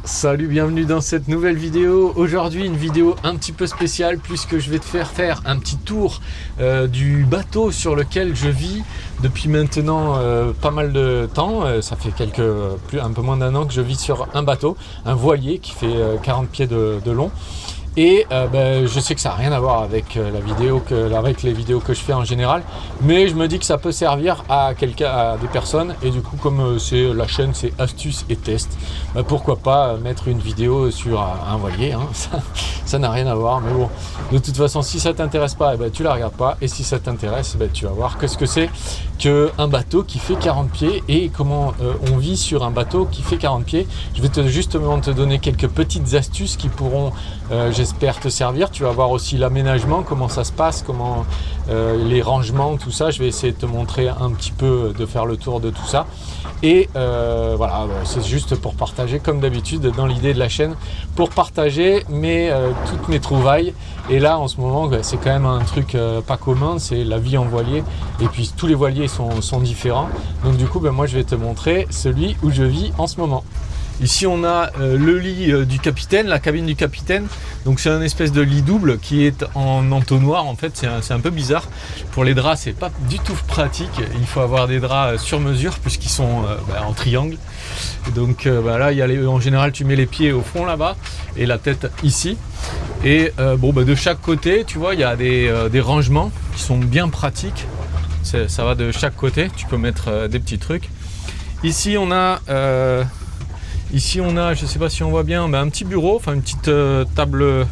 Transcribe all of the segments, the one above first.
Salut, bienvenue dans cette nouvelle vidéo. Aujourd'hui une vidéo un petit peu spéciale puisque je vais te faire un petit tour du bateau sur lequel je vis depuis maintenant pas mal de temps. Ça fait un peu moins d'un an que je vis sur un bateau, un voilier qui fait 40 pieds de long. Et je sais que ça n'a rien à voir avec avec les vidéos que je fais en général, mais je me dis que ça peut servir à des personnes, et du coup comme la chaîne c'est astuces et tests, pourquoi pas mettre une vidéo sur un voilier, hein. Ça n'a rien à voir, mais bon, de toute façon si ça t'intéresse pas, tu la regardes pas, et si ça t'intéresse, tu vas voir qu'est-ce que c'est qu'un bateau qui fait 40 pieds et comment on vit sur un bateau qui fait 40 pieds. Je vais justement te donner quelques petites astuces qui pourront j'espère te servir. Tu vas voir aussi l'aménagement, comment ça se passe, comment les rangements, tout ça. Je vais essayer de te montrer un petit peu, de faire le tour de tout ça. Et voilà, c'est juste pour partager comme d'habitude dans l'idée de la chaîne, pour partager toutes mes trouvailles. Et là en ce moment c'est quand même un truc pas commun, c'est la vie en voilier, et puis tous les voiliers sont différents. Donc du coup moi je vais te montrer celui où je vis en ce moment. Ici on a le lit du capitaine, la cabine du capitaine. Donc c'est un espèce de lit double qui est en entonnoir. En fait c'est un peu bizarre. Pour les draps c'est pas du tout pratique. Il faut avoir des draps sur mesure puisqu'ils sont en triangle. Donc là en général tu mets les pieds au fond là-bas et la tête ici. Et de chaque côté tu vois il y a des rangements qui sont bien pratiques. Ça va de chaque côté. Tu peux mettre des petits trucs. Ici on a je sais pas si on voit bien, un petit bureau, enfin une petite table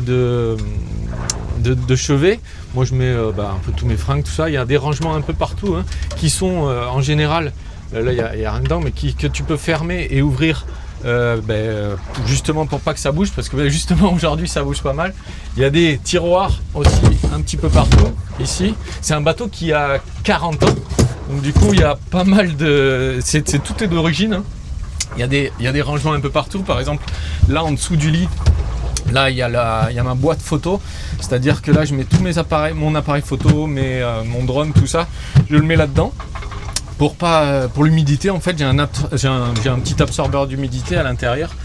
de chevet. Moi je mets un peu tous mes fringues, tout ça. Il y a des rangements un peu partout, hein, qui sont en général, là il y a rien dedans, mais que tu peux fermer et ouvrir justement pour pas que ça bouge, parce que justement aujourd'hui ça bouge pas mal. Il y a des tiroirs aussi un petit peu partout. Ici c'est un bateau qui a 40 ans, donc du coup il y a pas mal de... tout est d'origine, hein. Il y a des rangements un peu partout. Par exemple là en dessous du lit, là il y a ma boîte photo, c'est-à-dire que là je mets tous mes appareils, mon appareil photo, mon drone, tout ça, je le mets là-dedans. Pour l'humidité, en fait j'ai un petit absorbeur d'humidité à l'intérieur.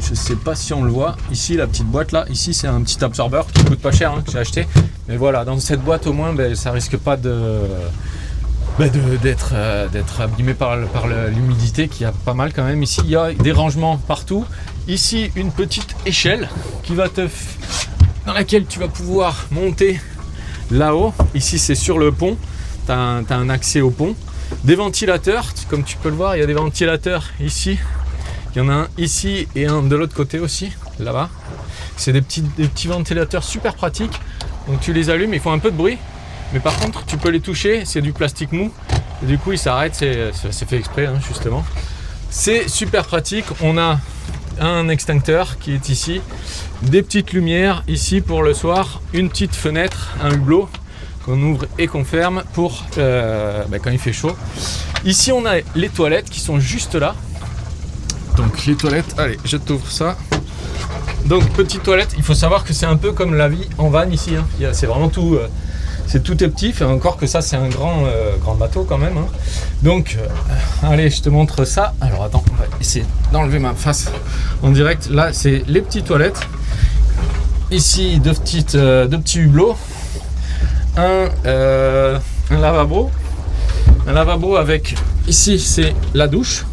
Je sais pas si on le voit ici, la petite boîte là, ici c'est un petit absorbeur qui coûte pas cher, hein, que j'ai acheté. Mais voilà, dans cette boîte au moins ça risque pas d'être abîmé par l'humidité, qui a pas mal quand même. Ici il y a des rangements partout. Ici une petite échelle dans laquelle tu vas pouvoir monter là-haut. Ici c'est sur le pont, tu as un accès au pont. Des ventilateurs, comme tu peux le voir, il y a des ventilateurs ici. Il y en a un ici et un de l'autre côté aussi, là-bas. C'est des petits ventilateurs super pratiques. Donc tu les allumes, ils font un peu de bruit. Mais par contre, tu peux les toucher, c'est du plastique mou. Et du coup, ils s'arrêtent, c'est fait exprès, hein, justement. C'est super pratique. On a un extincteur qui est ici. Des petites lumières ici pour le soir. Une petite fenêtre, un hublot qu'on ouvre et qu'on ferme pour quand il fait chaud. Ici, on a les toilettes qui sont juste là. Donc les toilettes, allez, je t'ouvre ça. Donc petite toilette, il faut savoir que c'est un peu comme la vie en van ici, hein. C'est vraiment tout... tout est petit, fait encore que ça c'est un grand bateau quand même, hein. Donc allez, je te montre ça. Alors attends, on va essayer d'enlever ma face en direct. Là c'est les petites toilettes. Ici deux petits hublots, un lavabo. Un lavabo avec, ici c'est la douche,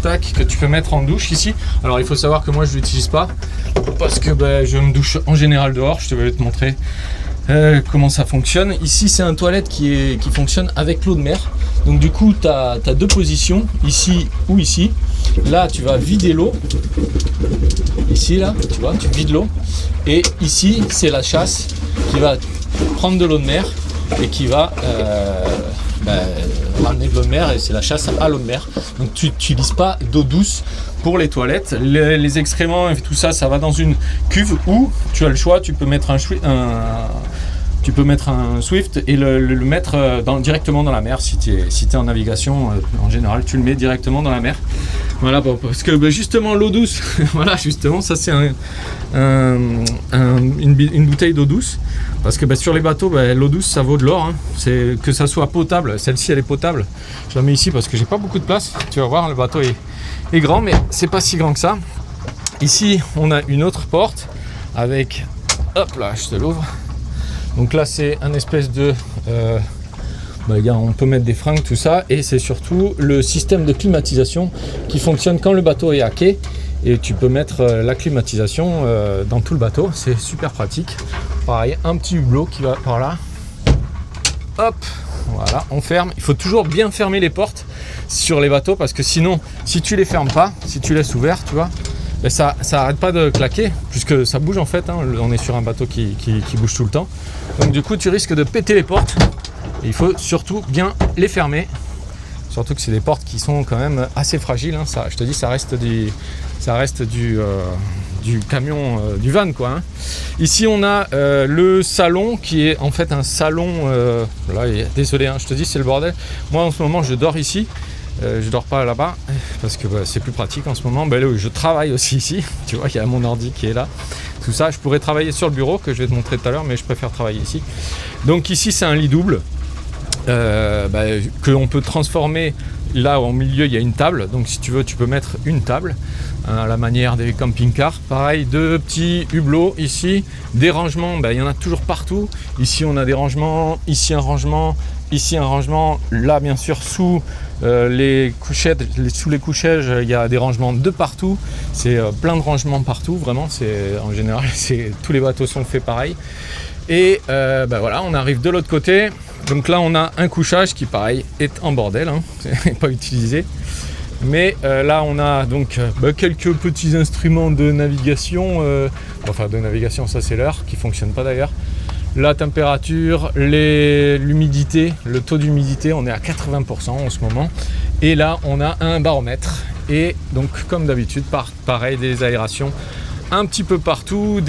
tac, que tu peux mettre en douche ici. Alors il faut savoir que moi je l'utilise pas parce que je me douche en général dehors. Je vais te montrer comment ça fonctionne. Ici c'est un toilette qui fonctionne avec l'eau de mer. Donc du coup tu as deux positions, ici ou ici. Là tu vas vider l'eau. Ici là, tu vois, tu vides l'eau. Et ici c'est la chasse qui va prendre de l'eau de mer et qui va ramener de l'eau de mer, et c'est la chasse à l'eau de mer. Donc tu n'utilises pas d'eau douce pour les toilettes. Les excréments et tout ça, ça va dans une cuve où tu as le choix, tu peux mettre un Swift et le mettre directement dans la mer. Si tu es en navigation, en général tu le mets directement dans la mer. Voilà, parce que justement l'eau douce, voilà, justement, ça c'est une bouteille d'eau douce. Parce que sur les bateaux, l'eau douce ça vaut de l'or. Hein. C'est que ça soit potable. Celle-ci elle est potable. Je la mets ici parce que j'ai pas beaucoup de place. Tu vas voir, le bateau est grand, mais c'est pas si grand que ça. Ici, on a une autre porte avec, hop là, je te l'ouvre. Donc là, c'est un espèce de on peut mettre des fringues, tout ça, et c'est surtout le système de climatisation qui fonctionne quand le bateau est à quai, et tu peux mettre la climatisation dans tout le bateau, c'est super pratique. Pareil, un petit hublot qui va par là, hop, voilà, on ferme. Il faut toujours bien fermer les portes sur les bateaux, parce que sinon, si tu les fermes pas, si tu laisses ouvert, tu vois, ça arrête pas de claquer, puisque ça bouge en fait, hein. On est sur un bateau qui bouge tout le temps, donc du coup tu risques de péter les portes. Et il faut surtout bien les fermer, surtout que c'est des portes qui sont quand même assez fragiles, hein. Ça, je te dis, ça reste du camion, du van quoi, hein. Ici on a le salon qui est en fait un salon, là, désolé, hein, je te dis c'est le bordel. Moi en ce moment je dors ici, je dors pas là-bas parce que c'est plus pratique en ce moment. Là, je travaille aussi ici, tu vois, il y a mon ordi qui est là. Tout ça, je pourrais travailler sur le bureau que je vais te montrer tout à l'heure, mais je préfère travailler ici. Donc ici c'est un lit double. Que on peut transformer. Là au milieu il y a une table, donc si tu veux tu peux mettre une table, à la manière des camping-cars. Pareil, deux petits hublots ici, des rangements, il y en a toujours partout. Ici on a des rangements, ici un rangement, ici un rangement, là bien sûr sous les couchettes, sous les couchages il y a des rangements de partout. C'est plein de rangements partout, vraiment, c'est en général tous les bateaux sont faits pareil. Et voilà, on arrive de l'autre côté. Donc là on a un couchage qui pareil est en bordel, hein, c'est pas utilisé. Mais là on a donc quelques petits instruments de navigation, ça c'est l'heure qui fonctionne pas d'ailleurs. La température, l'humidité, le taux d'humidité, on est à 80% en ce moment. Et là on a un baromètre. Et donc comme d'habitude, pareil, des aérations un petit peu partout,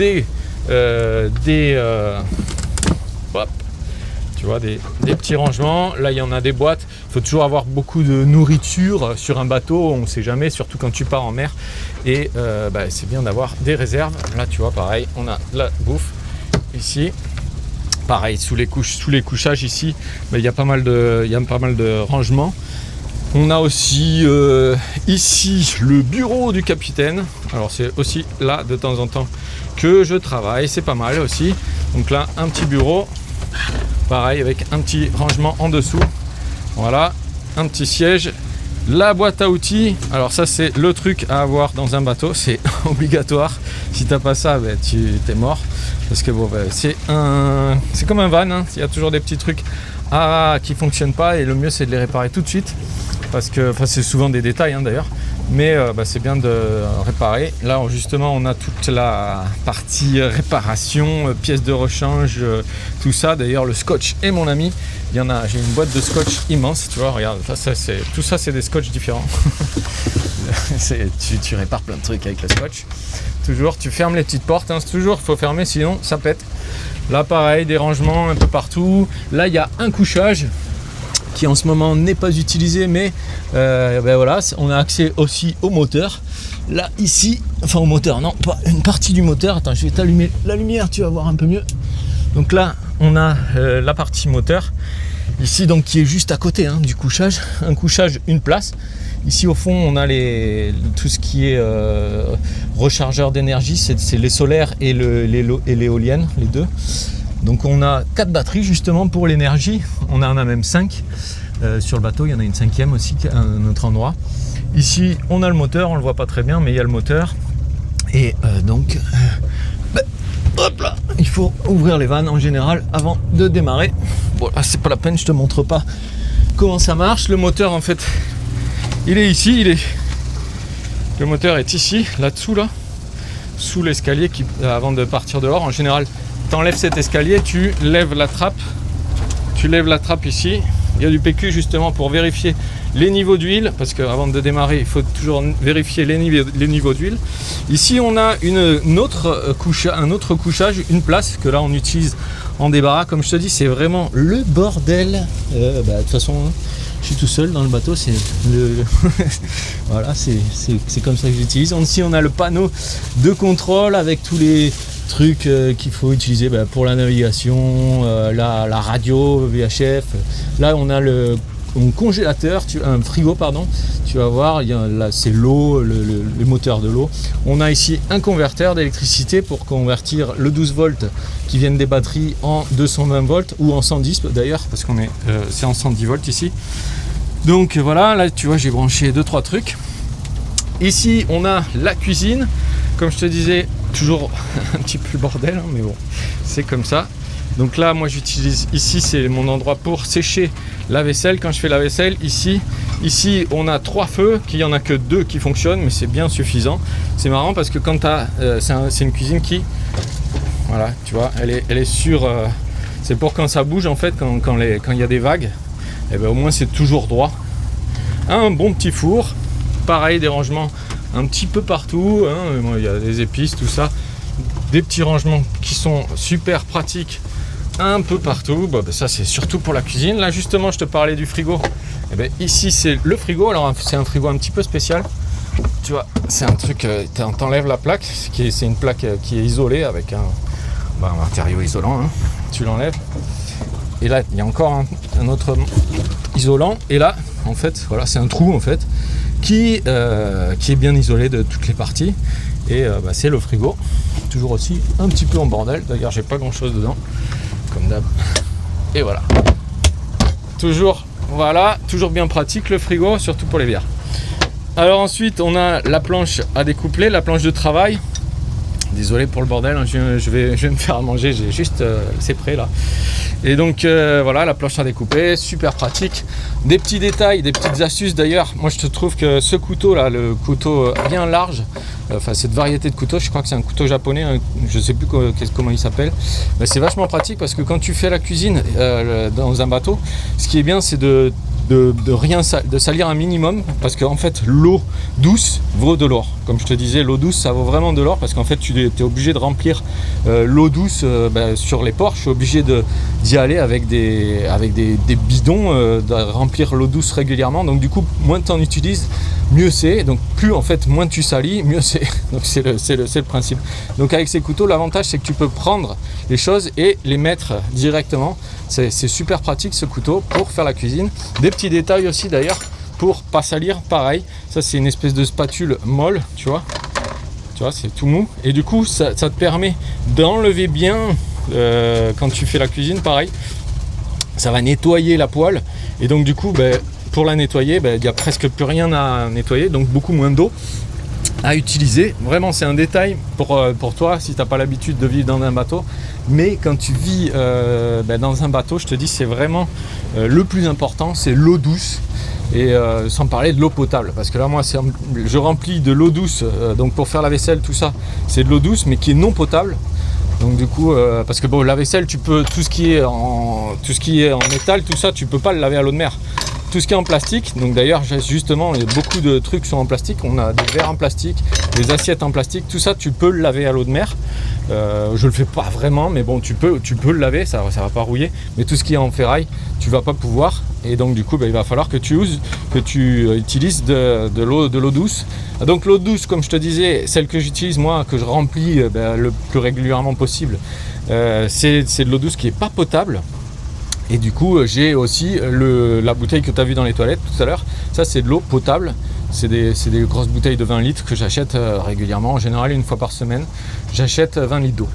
tu vois, des petits rangements. Là il y en a des boîtes. Il faut toujours avoir beaucoup de nourriture sur un bateau, on ne sait jamais, surtout quand tu pars en mer. Et c'est bien d'avoir des réserves. Là tu vois, pareil, on a la bouffe ici. Pareil, sous les couchages ici, il y a pas mal de rangements. On a aussi ici le bureau du capitaine. Alors c'est aussi là de temps en temps que je travaille, c'est pas mal aussi. Donc là un petit bureau, pareil avec un petit rangement en dessous. Voilà, un petit siège. La boîte à outils, alors ça c'est le truc à avoir dans un bateau, c'est obligatoire. Si t'as pas ça, tu t'es mort. Parce que c'est comme un van, hein. Il y a toujours des petits trucs qui fonctionnent pas et le mieux c'est de les réparer tout de suite. Parce que c'est souvent des détails hein, d'ailleurs. Mais c'est bien de réparer. Là justement on a toute la partie réparation, pièces de rechange, tout ça. D'ailleurs le scotch est mon ami. J'ai une boîte de scotch immense, tu vois, regarde, tout ça c'est des scotch différents. tu répares plein de trucs avec le scotch. Toujours, tu fermes les petites portes, hein, toujours, il faut fermer sinon ça pète. Là pareil, des rangements un peu partout. Là il y a un couchage qui en ce moment n'est pas utilisé, mais voilà, on a accès aussi au moteur. Là ici, au moteur, non, pas une partie du moteur. Attends, je vais t'allumer la lumière, tu vas voir un peu mieux. Donc là, on a la partie moteur ici, donc qui est juste à côté hein, du couchage. Un couchage, une place. Ici au fond, on a tout ce qui est rechargeur d'énergie, c'est les solaires et l'éolienne, les deux. Donc on a 4 batteries justement pour l'énergie. On en a même 5 sur le bateau. Il y en a une 5e aussi à un autre endroit. Ici, on a le moteur. On le voit pas très bien, mais il y a le moteur. Et donc, hop là, il faut ouvrir les vannes en général avant de démarrer. Bon, là, c'est pas la peine, je te montre pas comment ça marche. Le moteur, en fait, il est ici. Le moteur est ici, là-dessous, là, sous l'escalier avant de partir dehors. En général, tu enlèves cet escalier, tu lèves la trappe. Tu lèves la trappe ici. Il y a du PQ justement pour vérifier les niveaux d'huile, parce qu'avant de démarrer, il faut toujours vérifier les niveaux d'huile. Ici, on a un autre couchage, une place que là on utilise en débarras. Comme je te dis, c'est vraiment le bordel. De toute façon, Je suis tout seul dans le bateau, c'est le voilà, c'est comme ça que j'utilise. Ici on a le panneau de contrôle avec tous les trucs qu'il faut utiliser pour la navigation, la radio, VHF. Là on a un congélateur, un frigo pardon, tu vas voir, là c'est l'eau, le moteur de l'eau. On a ici un converteur d'électricité pour convertir le 12 volts qui viennent des batteries en 220 volts ou en 110 d'ailleurs, parce qu'on c'est en 110 volts ici. Donc voilà, là tu vois j'ai branché 2-3 trucs. Ici on a la cuisine, comme je te disais, toujours un petit peu le bordel, hein, mais bon, c'est comme ça. Donc là, moi j'utilise ici, c'est mon endroit pour sécher la vaisselle. Quand je fais la vaisselle, ici on a 3 feux, qu'il n'y en a que 2 qui fonctionnent, mais c'est bien suffisant. C'est marrant parce que quand tu as, c'est une cuisine qui, voilà, tu vois, elle est sur, c'est pour quand ça bouge en fait, quand il y a des vagues, et ben au moins c'est toujours droit. Un bon petit four, pareil, des rangements un petit peu partout, hein, il y a des épices, tout ça, des petits rangements qui sont super pratiques un peu partout. Ça c'est surtout pour la cuisine. Là justement je te parlais du frigo, et ben ici c'est le frigo. Alors c'est un frigo un petit peu spécial, tu vois, c'est un truc, t'enlèves la plaque, c'est une plaque qui est isolée avec un matériau isolant, hein. Tu l'enlèves et là il y a encore un autre isolant, et là en fait voilà, c'est un trou en fait qui est bien isolé de toutes les parties, et c'est le frigo, toujours aussi un petit peu en bordel. D'ailleurs j'ai pas grand chose dedans comme d'hab, et voilà, toujours bien pratique le frigo, surtout pour les bières. Alors ensuite on a la planche à découpler, la planche de travail. Désolé pour le bordel, hein, je vais me faire à manger, j'ai juste c'est prêt là. Et donc voilà, la planche à découper, super pratique. Des petits détails, des petites astuces d'ailleurs. Moi je te trouve que ce couteau là, le couteau bien large, cette variété de couteaux, je crois que c'est un couteau japonais, hein, je sais plus comment il s'appelle. C'est vachement pratique parce que quand tu fais la cuisine dans un bateau, ce qui est bien c'est de salir un minimum, parce qu'en fait l'eau douce vaut de l'or. Comme je te disais, l'eau douce ça vaut vraiment de l'or, parce qu'en fait tu es obligé de remplir l'eau douce sur les ports. Je suis obligé d'y aller avec des bidons, de remplir l'eau douce régulièrement. Donc du coup moins tu en utilises, mieux c'est. Donc plus en fait moins tu salis, mieux c'est. Donc c'est le principe. Donc avec ces couteaux, l'avantage c'est que tu peux prendre les choses et les mettre directement. C'est super pratique ce couteau pour faire la cuisine. Des petits détails aussi d'ailleurs pour pas salir, pareil. Ça c'est une espèce de spatule molle, tu vois, c'est tout mou. Et du coup ça te permet d'enlever bien quand tu fais la cuisine, pareil. Ça va nettoyer la poêle. Et donc du coup, pour la nettoyer, il n'y a presque plus rien à nettoyer. Donc beaucoup moins d'eau à utiliser. Vraiment c'est un détail pour toi si tu n'as pas l'habitude de vivre dans un bateau. Mais quand tu vis dans un bateau, je te dis c'est vraiment le plus important, c'est l'eau douce. Et sans parler de l'eau potable, parce que là moi je remplis de l'eau douce, donc pour faire la vaisselle tout ça c'est de l'eau douce mais qui est non potable. Donc du coup parce que bon, la vaisselle tu peux, tout ce qui est en métal, tout ça tu peux pas le laver à l'eau de mer. Tout ce qui est en plastique, donc d'ailleurs justement beaucoup de trucs sont en plastique, on a des verres en plastique, des assiettes en plastique, tout ça tu peux le laver à l'eau de mer. Je le fais pas vraiment, mais bon tu peux le laver, ça va pas rouiller. Mais tout ce qui est en ferraille, tu vas pas pouvoir, et donc du coup il va falloir que tu utilises de l'eau douce. Donc l'eau douce, comme je te disais, celle que j'utilise moi, que je remplis le plus régulièrement possible, c'est de l'eau douce qui est pas potable. Et du coup j'ai aussi la bouteille que tu as vue dans les toilettes tout à l'heure, ça c'est de l'eau potable. C'est des grosses bouteilles de 20 litres que j'achète régulièrement, en général une fois par semaine, j'achète 20 litres d'eau.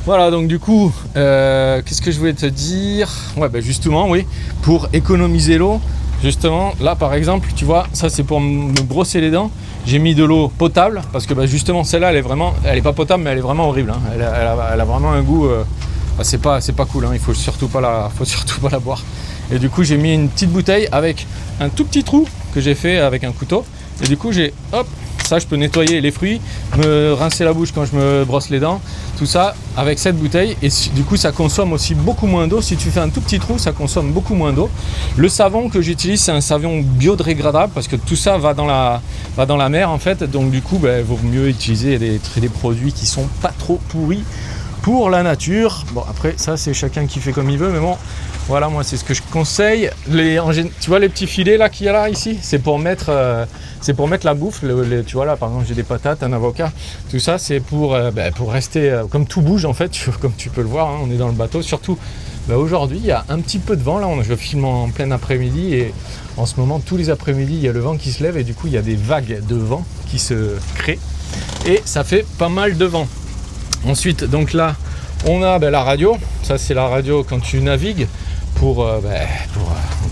Voilà, donc du coup, qu'est-ce que je voulais te dire ? Justement, oui, pour économiser l'eau, justement, là par exemple, tu vois, ça c'est pour me brosser les dents, j'ai mis de l'eau potable, parce que justement celle-là, elle est pas potable, mais elle est vraiment horrible, hein. Elle a vraiment un goût, c'est pas cool, hein. Il faut surtout pas la boire. Et du coup, j'ai mis une petite bouteille avec un tout petit trou que j'ai fait avec un couteau. Et du coup, ça je peux nettoyer les fruits, me rincer la bouche quand je me brosse les dents, tout ça avec cette bouteille. Et du coup, ça consomme aussi beaucoup moins d'eau. Si tu fais un tout petit trou, ça consomme beaucoup moins d'eau. Le savon que j'utilise, c'est un savon biodégradable, parce que tout ça va dans la mer en fait. Donc du coup, il vaut mieux utiliser des produits qui sont pas trop pourris pour la nature. Bon, après ça c'est chacun qui fait comme il veut, mais bon, Voilà, moi c'est ce que je conseille. Tu vois les petits filets là qu'il y a là ici, c'est pour mettre la bouffe. Tu vois là, par exemple, j'ai des patates, un avocat, tout ça, c'est pour rester comme tout bouge en fait, comme tu peux le voir. Hein, on est dans le bateau. Surtout aujourd'hui, il y a un petit peu de vent là. Je filme en plein après-midi et en ce moment, tous les après-midi, il y a le vent qui se lève et du coup, il y a des vagues de vent qui se créent et ça fait pas mal de vent. Ensuite, donc là, on a la radio. Ça, c'est la radio quand tu navigues. Pour au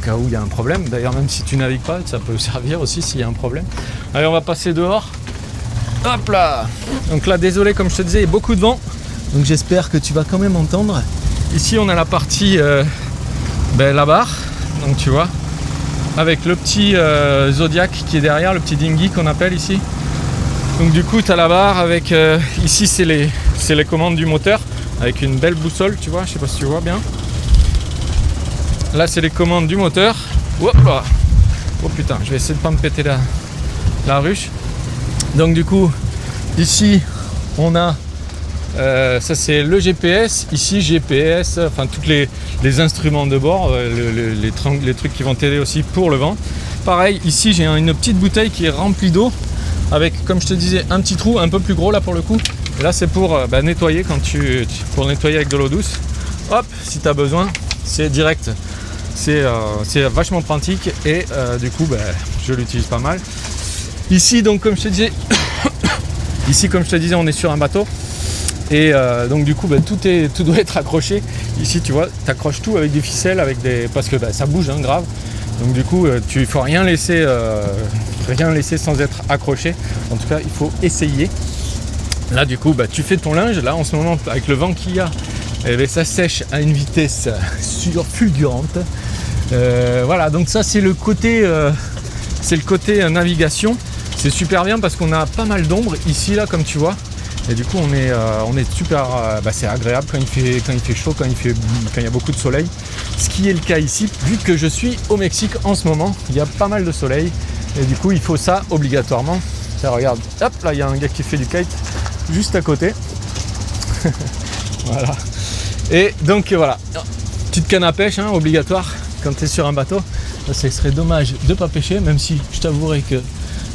cas où il y a un problème. D'ailleurs, même si tu navigues pas, ça peut servir aussi s'il y a un problème. Allez, on va passer dehors. Hop là. Donc là, désolé, comme je te disais, il y a beaucoup de vent. Donc j'espère que tu vas quand même entendre. Ici, on a la partie la barre. Donc tu vois, avec le petit Zodiac qui est derrière, le petit dinghy qu'on appelle ici. Donc du coup, tu as la barre avec... ici, c'est les commandes du moteur avec une belle boussole, tu vois. Je sais pas si tu vois bien. Là, c'est les commandes du moteur. Hop là. Oh putain, je vais essayer de pas me péter la ruche. Donc du coup, ici, on a... ça, c'est le GPS. Ici, GPS, enfin, tous les instruments de bord, les trucs qui vont t'aider aussi pour le vent. Pareil, ici, j'ai une petite bouteille qui est remplie d'eau avec, comme je te disais, un petit trou un peu plus gros là pour le coup. Et là, c'est pour nettoyer pour nettoyer avec de l'eau douce. Hop, si tu as besoin, c'est direct. C'est vachement pratique et du coup je l'utilise pas mal. Ici donc comme je te disais, on est sur un bateau et donc du coup tout doit être accroché. Ici tu vois, tu accroches tout avec des ficelles, parce que ça bouge grave. Donc du coup il faut rien laisser sans être accroché. En tout cas il faut essayer. Là du coup tu fais ton linge. Là en ce moment avec le vent qu'il y a, ça sèche à une vitesse fulgurante. Voilà, donc ça c'est le côté navigation. C'est super bien parce qu'on a pas mal d'ombre ici là comme tu vois. Et du coup on est super. C'est agréable quand il fait chaud, quand il y a beaucoup de soleil. Ce qui est le cas ici, vu que je suis au Mexique en ce moment, il y a pas mal de soleil. Et du coup il faut ça obligatoirement. Tiens, regarde, hop là il y a un gars qui fait du kite juste à côté. Voilà. Et donc voilà, petite canne à pêche obligatoire quand tu es sur un bateau. Là, ce serait dommage de ne pas pêcher, même si je t'avouerai que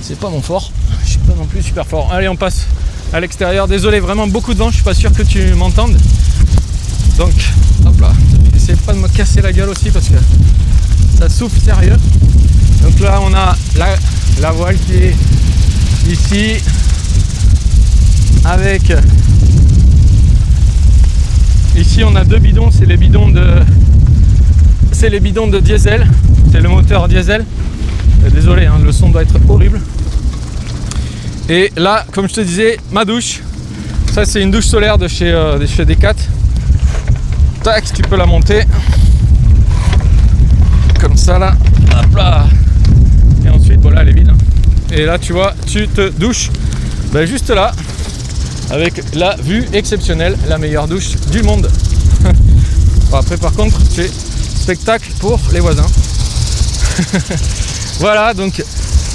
c'est pas mon fort. Je suis pas non plus super fort. Allez, on passe à l'extérieur. Désolé, vraiment beaucoup de vent, je suis pas sûr que tu m'entendes. Donc, hop là, j'essaie pas de me casser la gueule aussi parce que ça souffle sérieux. Donc là, on a la voile qui est ici avec... Ici, on a deux bidons, c'est les bidons de diesel, c'est le moteur diesel. Désolé, le son doit être horrible. Et là, comme je te disais, ma douche. Ça, c'est une douche solaire de chez Decat. Tac, tu peux la monter. Comme ça, là. Hop là. Et ensuite, voilà, elle est vide. Et là, tu vois, tu te douches juste là. Avec la vue exceptionnelle, la meilleure douche du monde. Bon, après, par contre, c'est spectacle pour les voisins. Voilà, donc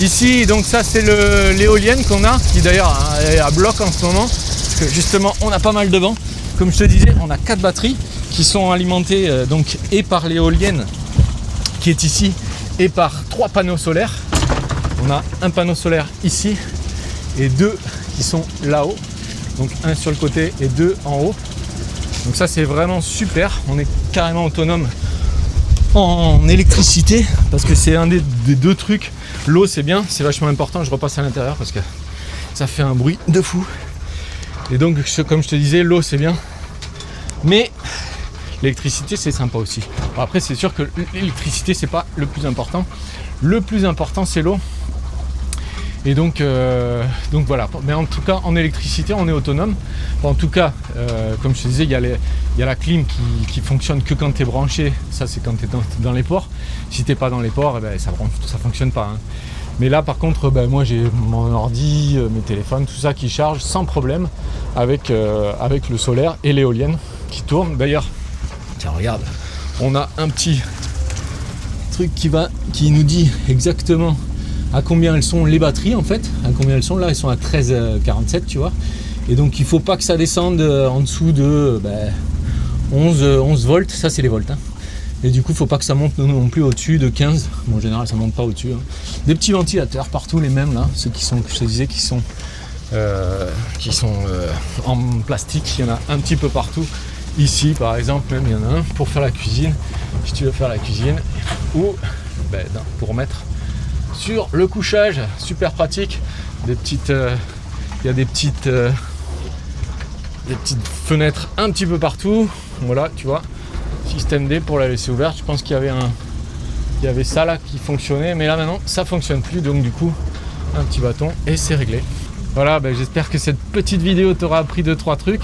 ici, donc ça c'est l'éolienne qu'on a, qui d'ailleurs est à bloc en ce moment, parce que justement on a pas mal de vent. Comme je te disais, on a 4 batteries qui sont alimentées donc et par l'éolienne qui est ici et par 3 panneaux solaires. On a un panneau solaire ici et 2 qui sont là-haut, donc un sur le côté et 2 en haut. Donc ça c'est vraiment super, on est carrément autonome en électricité parce que c'est un des 2 trucs. L'eau c'est bien, c'est vachement important. Je repasse à l'intérieur parce que ça fait un bruit de fou. Et donc comme je te disais, l'eau c'est bien, mais l'électricité c'est sympa aussi. Bon, après c'est sûr que l'électricité c'est pas le plus important. Le plus important c'est l'eau. Et donc voilà, mais en tout cas en électricité on est autonome. Enfin, en tout cas, comme je te disais, il y a la clim qui fonctionne que quand tu es branché. Ça c'est quand tu es dans les ports. Si tu n'es pas dans les ports, ça fonctionne pas. Mais là par contre, moi j'ai mon ordi, mes téléphones, tout ça qui charge sans problème avec le solaire et l'éolienne qui tourne. D'ailleurs, tiens regarde, on a un petit truc qui nous dit exactement à combien elles sont les batteries en fait, à combien elles sont. Là elles sont à 13,47 tu vois, et donc il faut pas que ça descende en dessous de 11 volts, ça c'est les volts Et du coup, faut pas que ça monte non plus au-dessus de 15. Bon, en général, ça monte pas au-dessus. Hein. Des petits ventilateurs partout, les mêmes là, ceux qui sont, que je te disais, qui sont en plastique. Il y en a un petit peu partout. Ici, par exemple, même il y en a un pour faire la cuisine. Si tu veux faire la cuisine, ou pour mettre sur le couchage, super pratique. Il y a des petites fenêtres un petit peu partout. Voilà, tu vois. Système D pour la laisser ouverte. Je pense qu'il y avait ça là qui fonctionnait, mais là maintenant ça fonctionne plus, donc du coup un petit bâton et c'est réglé. Voilà, j'espère que cette petite vidéo t'aura appris 2-3 trucs.